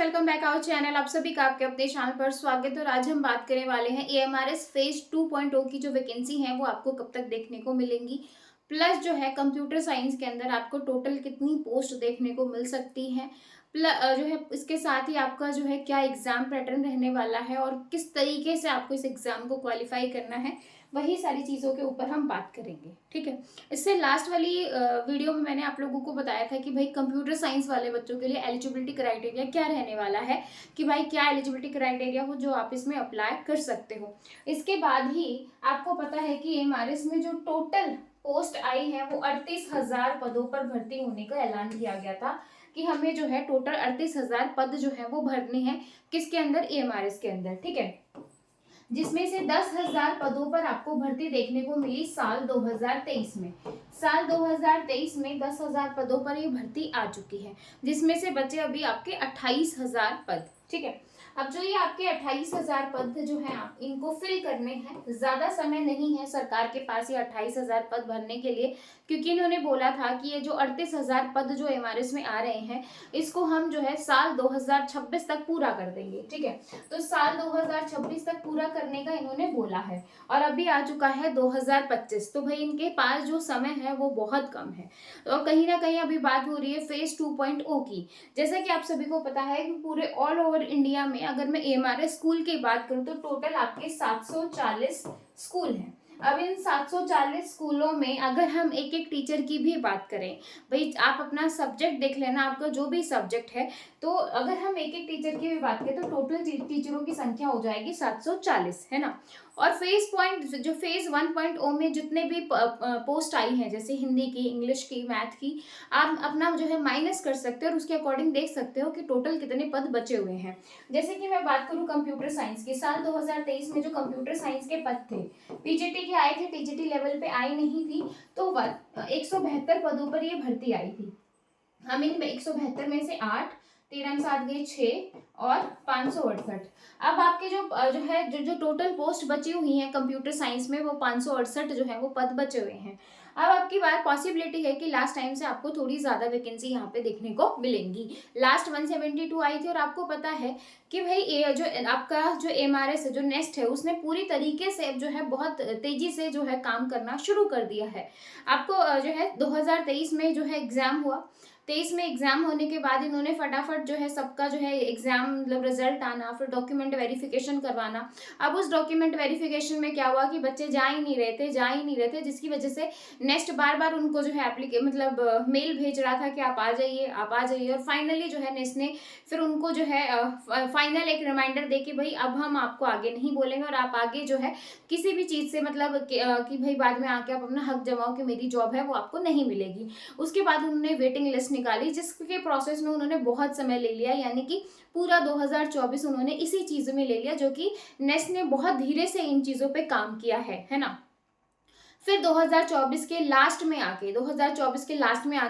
Welcome back our channel. आप सभी का आपके अपने चैनल पर स्वागत है। और आज हम बात करने वाले हैं एएमआरएस फेज 2.0 की जो वैकेंसी है वो आपको कब तक देखने को मिलेंगी, प्लस जो है कंप्यूटर साइंस के अंदर आपको टोटल कितनी पोस्ट देखने को मिल सकती है, प्लस जो है इसके साथ ही आपका जो है क्या एग्जाम पैटर्न रहने वाला है और किस तरीके से आपको इस एग्जाम को क्वालिफाई करना है, वही सारी चीज़ों के ऊपर हम बात करेंगे। ठीक है, इससे लास्ट वाली वीडियो में मैंने आप लोगों को बताया था कि भाई कंप्यूटर साइंस वाले बच्चों के लिए एलिजिबिलिटी क्राइटेरिया क्या रहने वाला है, कि भाई क्या एलिजिबिलिटी क्राइटेरिया हो जो आप इसमें अप्लाई कर सकते हो। इसके बाद ही आपको पता है कि एमआरएस में जो टोटल पोस्ट आई है वो 38,000 पदों पर भर्ती होने का ऐलान किया गया था कि हमें जो है टोटल 38,000 पद जो है वो भरने हैं, किसके अंदर, एमआरएस के अंदर। ठीक है, जिसमें से 10,000 पदों पर आपको भर्ती देखने को मिली साल 2023 में। साल 2023 में 10,000 पदों पर ये भर्ती आ चुकी है, जिसमें से बचे अभी आपके 28,000 पद। ठीक है, अब जो ये आपके 28,000 पद जो है आप इनको फिल करने हैं, ज्यादा समय नहीं है सरकार के पास ये 28,000 पद भरने के लिए, क्योंकि इन्होंने बोला था कि ये जो 38,000 पद जो एमआरएस में आ रहे हैं इसको हम जो है साल 2026 तक पूरा कर देंगे। ठीक है, तो साल 2026 तक पूरा करने का इन्होंने बोला है और अभी आ चुका है 2025, तो भाई इनके पास जो समय है वो बहुत कम है। और कहीं ना कहीं अभी बात हो रही है फेज 2.0 की। जैसा कि आप सभी को पता है कि पूरे ऑल ओवर इंडिया में अगर मैं एमआरएस स्कूल की बात करूं तो टोटल आपके 740 स्कूल हैं। अब इन 740 स्कूलों में अगर हम एक एक टीचर की भी बात करें, भाई आप अपना सब्जेक्ट देख लेना, आपका जो भी सब्जेक्ट है, तो अगर हम एक एक टीचर की भी बात करें तो टोटल टीचरों की संख्या हो जाएगी 740, है ना। और फेज 1.0 में जितने भी पोस्ट आई हैं, जैसे हिंदी की, इंग्लिश की, मैथ की, आप अपना जो है माइनस कर सकते हो और उसके अकॉर्डिंग देख सकते हो कि टोटल कितने पद बचे हुए हैं। जैसे कि मैं बात करूं कंप्यूटर साइंस की, साल 2023 में जो कंप्यूटर साइंस के पद थे, पीजीटी के आए थे, टीजीटी लेवल पे आई नहीं थी, तो 172 पदों पर ये भर्ती आई थी। हम इन 172 में से 8, 13 सात गए 6 और 568। अब आपके जो है जो टोटल पोस्ट बची हुई हैं कंप्यूटर साइंस में वो 568 जो है वो पद बचे हुए हैं। अब आपकी बार पॉसिबिलिटी है कि लास्ट टाइम से आपको थोड़ी ज्यादा वैकेंसी यहाँ पे देखने को मिलेंगी। लास्ट 172 आई थी और आपको पता है कि भाई ये जो आपका जो एमआरएस है, जो नेस्ट है, उसने पूरी तरीके से जो है बहुत तेजी से जो है काम करना शुरू कर दिया है। आपको जो है 2023 में जो है एग्जाम हुआ, 23 में एग्जाम होने के बाद इन्होंने फटाफट जो है सबका जो है एग्जाम मतलब रिजल्ट आना, फिर डॉक्यूमेंट वेरिफिकेशन करवाना। अब उस डॉक्यूमेंट वेरिफिकेशन में क्या हुआ कि बच्चे जा ही नहीं रहे थे, जिसकी वजह से नेक्स्ट बार बार उनको जो है मतलब मेल भेज रहा था कि आप आ जाइए। और फाइनली जो है नेक्स्ट ने फिर उनको जो है फाइनल एक रिमाइंडर दे कि भाई अब हम आपको आगे नहीं बोलेंगे और आप आगे जो है किसी भी चीज से मतलब कि भाई बाद में आके आप अपना हक जमाओ कि मेरी जॉब है वो आपको नहीं मिलेगी। उसके बाद उन्होंने वेटिंग लिस्ट निकाली, जिसके प्रोसेस में उन्होंने बहुत समय ले लिया, यानी कि पूरा 2024 उन्होंने इसी चीज में ले लिया, जो कि नेस्ट ने बहुत धीरे से इन चीजों पे काम किया है ना। फिर 2024 के लास्ट में आके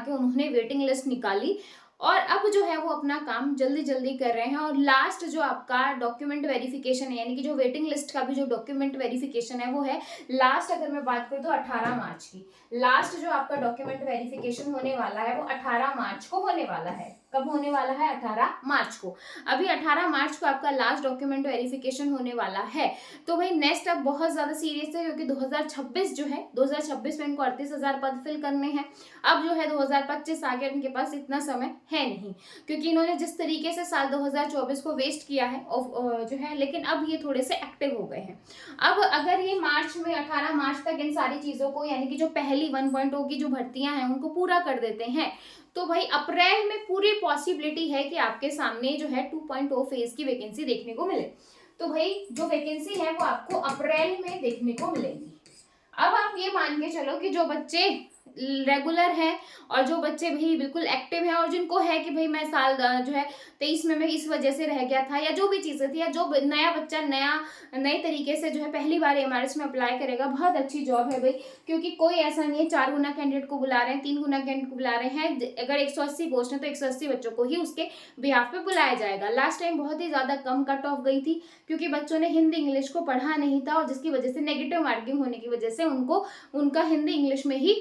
उन्होंने वेटिंग लिस्ट निकाली और अब जो है वो अपना काम जल्दी जल्दी कर रहे हैं। और लास्ट जो आपका डॉक्यूमेंट वेरिफिकेशन है, यानी कि जो वेटिंग लिस्ट का भी जो डॉक्यूमेंट वेरिफिकेशन है वो है लास्ट, अगर मैं बात करूँ तो 18 मार्च की। लास्ट जो आपका डॉक्यूमेंट वेरिफिकेशन होने वाला है वो 18 मार्च को होने वाला है। कब होने वाला है? 18 मार्च को। अभी 18 मार्च को आपका लास्ट डॉक्यूमेंट वेरिफिकेशन होने वाला है। तो भाई नेक्स्ट अब बहुत ज्यादा सीरियस है, क्योंकि 2026 जो है 2026 में इनको 38,000 पद फिल करने हैं। अब जो है 2025 आ गया, इनके पास इतना समय है नहीं, क्योंकि इन्होंने जिस तरीके से साल 2024 को वेस्ट किया है जो है, लेकिन अब ये थोड़े से एक्टिव हो गए हैं। अब अगर ये मार्च में 18 मार्च तक इन सारी चीजों को, यानी कि जो पहली 1.0 की जो भर्तियां हैं उनको पूरा कर देते हैं, तो भाई अप्रैल में पूरी पॉसिबिलिटी है कि आपके सामने जो है 2.0 फेज की वैकेंसी देखने को मिले। तो भाई जो वैकेंसी है वो आपको अप्रैल में देखने को मिलेगी। अब आप ये मान के चलो कि जो बच्चे रेगुलर है और जो बच्चे भाई बिल्कुल एक्टिव है और जिनको है कि भाई मैं साल जो है 23 में मैं इस वजह से रह गया था, या जो भी चीजें थी, या जो नया बच्चा नए तरीके से जो है पहली बार एमआरएस में अप्लाई करेगा, बहुत अच्छी जॉब है भाई, क्योंकि कोई ऐसा नहीं है 4 गुना कैंडिडेट को बुला रहे हैं, 3 गुना कैंडिडेट को बुला रहे हैं। अगर 180 पोस्ट है तो 180 बच्चों को ही उसके बिहाफ पे बुलाया जाएगा। लास्ट टाइम बहुत ही ज्यादा कम कट ऑफ गई थी, क्योंकि बच्चों ने हिंदी इंग्लिश को पढ़ा नहीं था और जिसकी वजह से नेगेटिव मार्किंग होने की वजह से उनको उनका हिंदी इंग्लिश में ही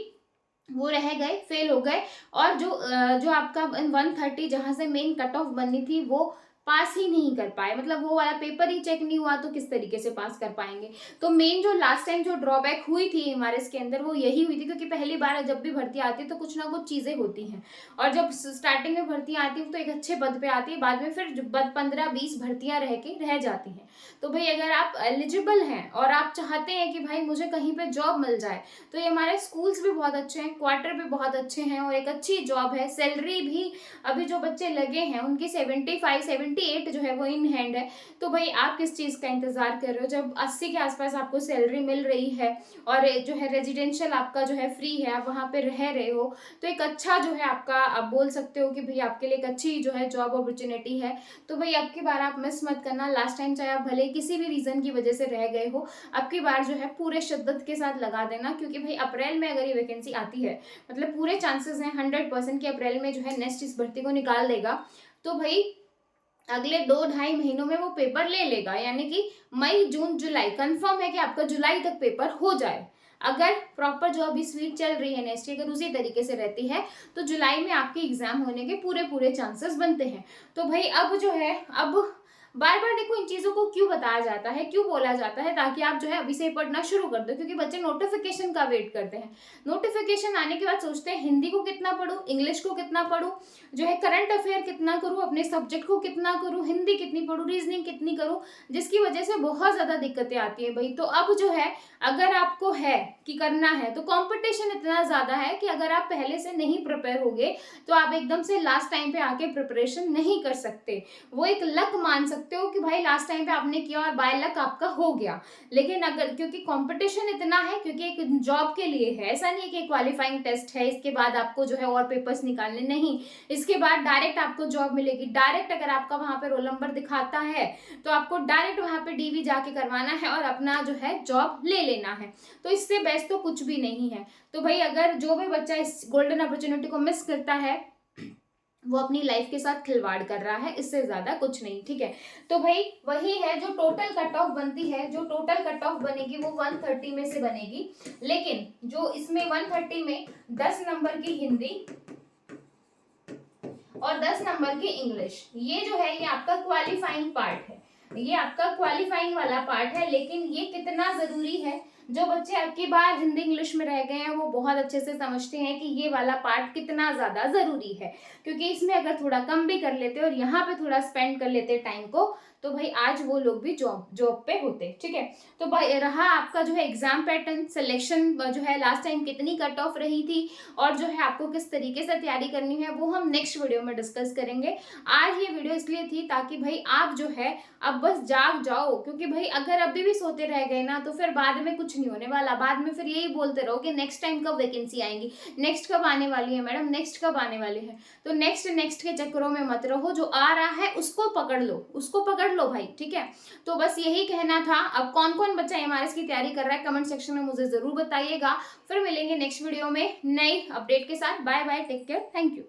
वो रह गए, फेल हो गए। और जो आपका 130 जहां से मेन कट ऑफ बननी थी वो पास ही नहीं कर पाए, मतलब वो वाला पेपर ही चेक नहीं हुआ तो किस तरीके से पास कर पाएंगे। तो मेन जो लास्ट टाइम जो ड्रॉबैक हुई थी एमआरएस के अंदर वो यही हुई थी, क्योंकि पहली बार जब भी भर्ती आती है तो कुछ ना कुछ चीजें होती हैं, और जब स्टार्टिंग में भर्तियां आती है तो एक अच्छे पद पे आती है, बाद में फिर 15-20 भर्तियां रह जाती हैं। तो भाई अगर आप एलिजिबल हैं और आप चाहते हैं कि भाई मुझे कहीं पे जॉब मिल जाए, तो ये हमारे स्कूल्स भी बहुत अच्छे हैं, क्वार्टर भी बहुत अच्छे हैं, और एक अच्छी जॉब है। सैलरी भी अभी जो बच्चे लगे हैं उनकी 75-78 जो है वो इन हैंड है। तो भाई आप किस चीज का इंतजार कर रहे हो, जब 80 के आसपास आपको सैलरी मिल रही है और जो है रेजिडेंशियल आपका जो है फ्री है, आप वहां पे रह रहे हो, तो एक अच्छा जो है आपका, आप बोल सकते हो कि भाई आपके लिए एक अच्छी जो है जॉब अपॉर्चुनिटी है। तो भाई अब की बार आप मिस मत करना। लास्ट टाइम चाहे आप भले किसी भी रीजन की वजह से रह गए हो, अब की बार जो है पूरे शिद्दत के साथ लगा देना, क्योंकि भाई अप्रैल में अगर ये वैकेंसी आती है, मतलब पूरे चांसेस हैं 100% कि अप्रैल में जो है नेक्स्ट इस भर्ती को निकाल देगा। तो भाई अगले 2-2.5 महीनों में वो पेपर ले लेगा, यानी कि मई जून जुलाई कंफर्म है कि आपका जुलाई तक पेपर हो जाए। अगर प्रॉपर जो अभी स्वीट चल रही है नेक्स्ट, अगर उसी तरीके से रहती है तो जुलाई में आपके एग्जाम होने के पूरे पूरे चांसेस बनते हैं। तो भाई अब जो है, अब बार बार देखो इन चीजों को क्यों बताया जाता है, क्यों बोला जाता है, ताकि आप जो है अभी से ही पढ़ना शुरू कर दो, क्योंकि बच्चे नोटिफिकेशन का वेट करते हैं। नोटिफिकेशन आने के बाद सोचते हैं हिंदी को कितना पढूं, इंग्लिश को कितना पढूं, जो है करंट अफेयर कितना करूं, अपने सब्जेक्ट को कितना करूं, हिंदी कितनी पढूं, रीजनिंग कितनी करूं, जिसकी वजह से बहुत ज्यादा दिक्कतें आती है भाई। तो अब जो है अगर आपको है कि करना है, तो कंपटीशन इतना ज्यादा है कि अगर आप पहले से नहीं प्रिपेयर होगे तो आप एकदम से लास्ट टाइम पे आके प्रिपरेशन नहीं कर सकते। वो एक लक मान सकते हो कि भाई लास्ट टाइम पे आपने किया और बाय लक आपका हो गया। लेकिन अगर, क्योंकि कंपटीशन इतना है, क्योंकि एक जॉब के लिए है, ऐसा नहीं है कि क्वालिफाइंग टेस्ट है इसके बाद आपको जो है और पेपर्स निकालने, नहीं, इसके बाद डायरेक्ट आपको जॉब मिलेगी। डायरेक्ट अगर आपका वहां पे रोल नंबर दिखाता है तो आपको डायरेक्ट वहां पे डीवी जाके करवाना है और अपना जो है जॉब ले लेना है। तो इससे बेस्ट तो कुछ भी नहीं है। तो भाई अगर जो भी बच्चा इस गोल्डन अपॉर्चुनिटी को मिस करता है वो अपनी लाइफ के साथ खिलवाड़ कर रहा है, इससे ज्यादा कुछ नहीं, ठीक है। तो भाई वही है, जो टोटल कट ऑफ बनती है, जो टोटल कट ऑफ बनेगी वो 130 में से बनेगी। लेकिन जो इसमें 130 में 10 नंबर की हिंदी और 10 नंबर की इंग्लिश, ये जो है ये आपका क्वालिफाइंग पार्ट है, ये आपका क्वालिफाइंग वाला पार्ट है। लेकिन ये कितना जरूरी है, जो बच्चे अब की बार हिंदी इंग्लिश में रह गए हैं वो बहुत अच्छे से समझते हैं कि ये वाला पार्ट कितना ज्यादा जरूरी है, क्योंकि इसमें अगर थोड़ा कम भी कर लेते और यहाँ पे थोड़ा स्पेंड कर लेते टाइम को, तो भाई आज वो लोग भी जॉब पे होते, ठीक है। तो भाई रहा आपका जो है एग्जाम पैटर्न सिलेक्शन, जो है लास्ट टाइम कितनी कट ऑफ रही थी और जो है आपको किस तरीके से तैयारी करनी है, वो हम नेक्स्ट वीडियो में डिस्कस करेंगे। आज ये वीडियो इसलिए थी ताकि भाई आप जो है अब बस जाग जाओ, क्योंकि भाई अगर अभी भी सोते रह गए ना तो फिर बाद में कुछ नहीं होने वाला। बाद में फिर यही बोलते रहो कि नेक्स्ट टाइम कब वैकेंसी आएंगी, नेक्स्ट कब आने वाली है मैडम, नेक्स्ट कब आने वाली है। तो नेक्स्ट के चक्करों में मत रहो, जो आ रहा है उसको पकड़ लो, उसको पकड़ लो भाई, ठीक है। तो बस यही कहना था। अब कौन कौन बच्चा एमआरएस की तैयारी कर रहा है कमेंट सेक्शन में मुझे जरूर बताइएगा। फिर मिलेंगे नेक्स्ट वीडियो में नई अपडेट के साथ। Bye bye, take care, thank you.